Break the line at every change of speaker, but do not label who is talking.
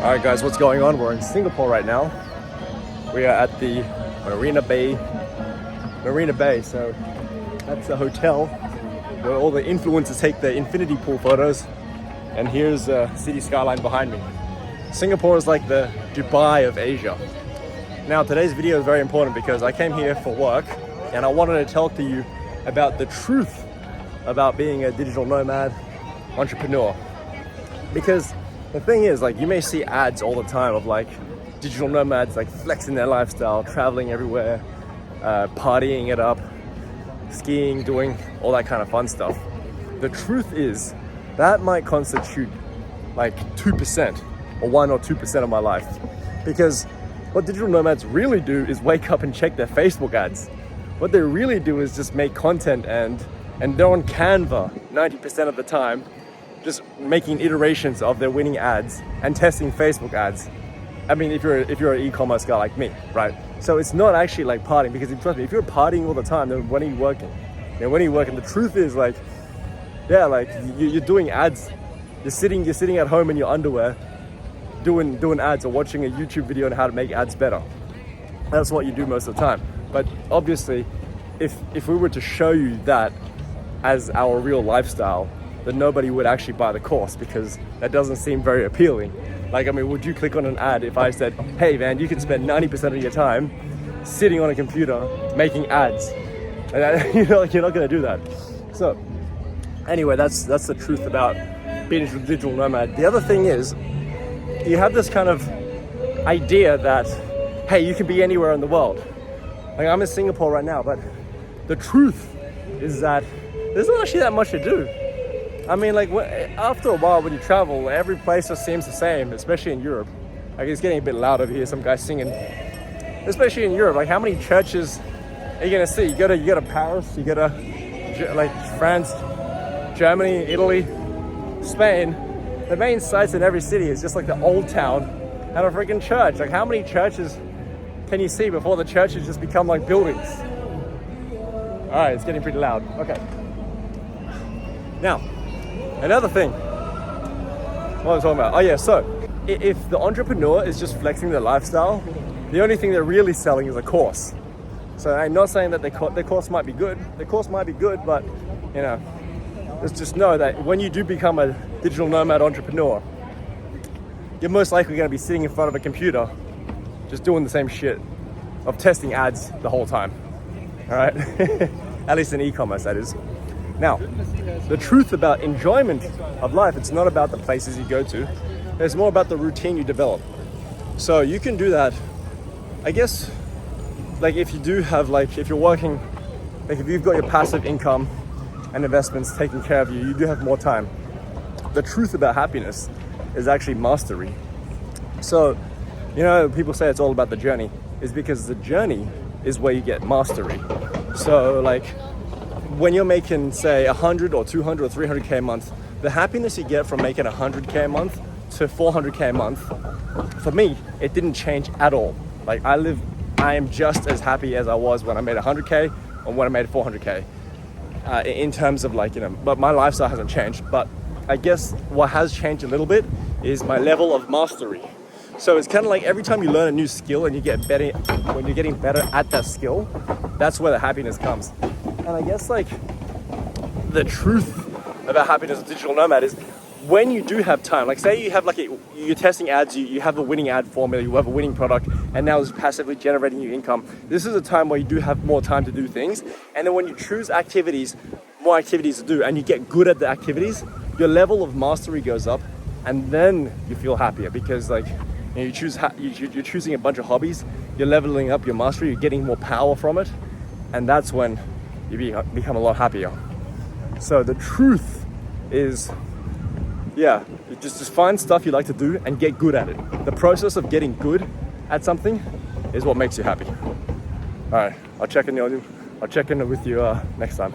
Alright guys, what's going on? We're in Singapore right now. We are at the Marina Bay, so that's a hotel where all the influencers take their infinity pool photos, and here's a city skyline behind me. Singapore is like the Dubai of Asia. Now today's video is very important because I came here for work and I wanted to talk to you about the truth about being a digital nomad entrepreneur. Because the thing is, like, you may see ads all the time of like digital nomads like flexing their lifestyle, traveling everywhere, partying it up, skiing, doing all that kind of fun stuff. The truth is that might constitute like 2% or 1 or 2% of my life, because what digital nomads really do is wake up and check their Facebook ads. What they really do is just make content and they're on Canva 90% of the time, just making iterations of their winning ads and testing Facebook ads. I mean, if you're an e-commerce guy like me, right? So it's not actually like partying, because trust me, if you're partying all the time, then when are you working? And when are you working? The truth is, like, yeah, like you're doing ads. You're sitting at home in your underwear, doing ads, or watching a YouTube video on how to make ads better. That's what you do most of the time. But obviously, if we were to show you that as our real lifestyle, then nobody would actually buy the course, because that doesn't seem very appealing. Like, I mean, would you click on an ad if I said, hey man, you can spend 90% of your time sitting on a computer making ads? And you're not gonna do that. So anyway, that's the truth about being a digital nomad. The other thing is, you have this kind of idea that, hey, you can be anywhere in the world. Like, I'm in Singapore right now, but the truth is that there's not actually that much to do. I mean, like, after a while when you travel, every place just seems the same, especially in Europe. Like, it's getting a bit loud over here, some guy singing. Especially in Europe, like, how many churches are you gonna see? You go to Paris, you go to like France, Germany, Italy, Spain. The main sites in every city is just like the old town and a freaking church. Like, how many churches can you see before the churches just become like buildings? All right, it's getting pretty loud. Okay. Now, another thing, what was I talking about? Oh yeah, so if the entrepreneur is just flexing their lifestyle, the only thing they're really selling is a course. So I'm not saying that their course might be good. The course might be good, but you know, let's just know that when you do become a digital nomad entrepreneur, you're most likely going to be sitting in front of a computer, just doing the same shit of testing ads the whole time. All right, at least in e-commerce, that is. Now, the truth about enjoyment of life, it's not about the places you go to. It's more about the routine you develop. So you can do that, I guess, like if you do have, like, if you're working, like if you've got your passive income and investments taking care of you, you do have more time. The truth about happiness is actually mastery. So, you know, people say it's all about the journey, is because the journey is where you get mastery. So like, when you're making, say, 100 or 200 or 300K a month, the happiness you get from making 100K a month to 400K a month, for me, it didn't change at all. Like, I am just as happy as I was when I made 100K or when I made 400K. In terms of, like, you know, but my lifestyle hasn't changed. But I guess what has changed a little bit is my level of mastery. So it's kind of like every time you learn a new skill and you get better, when you're getting better at that skill, that's where the happiness comes. And I guess, like, the truth about happiness as a digital nomad is when you do have time, like say you have like you're testing ads, you have a winning ad formula, you have a winning product, and now it's passively generating you income. This is a time where you do have more time to do things. And then when you choose activities, more activities to do, and you get good at the activities, your level of mastery goes up, and then you feel happier, because, like, you know, you're choosing a bunch of hobbies, you're leveling up your mastery, you're getting more power from it, and that's when you become a lot happier. So the truth is, yeah, just find stuff you like to do and get good at it. The process of getting good at something is what makes you happy. All right, I'll check in with you next time.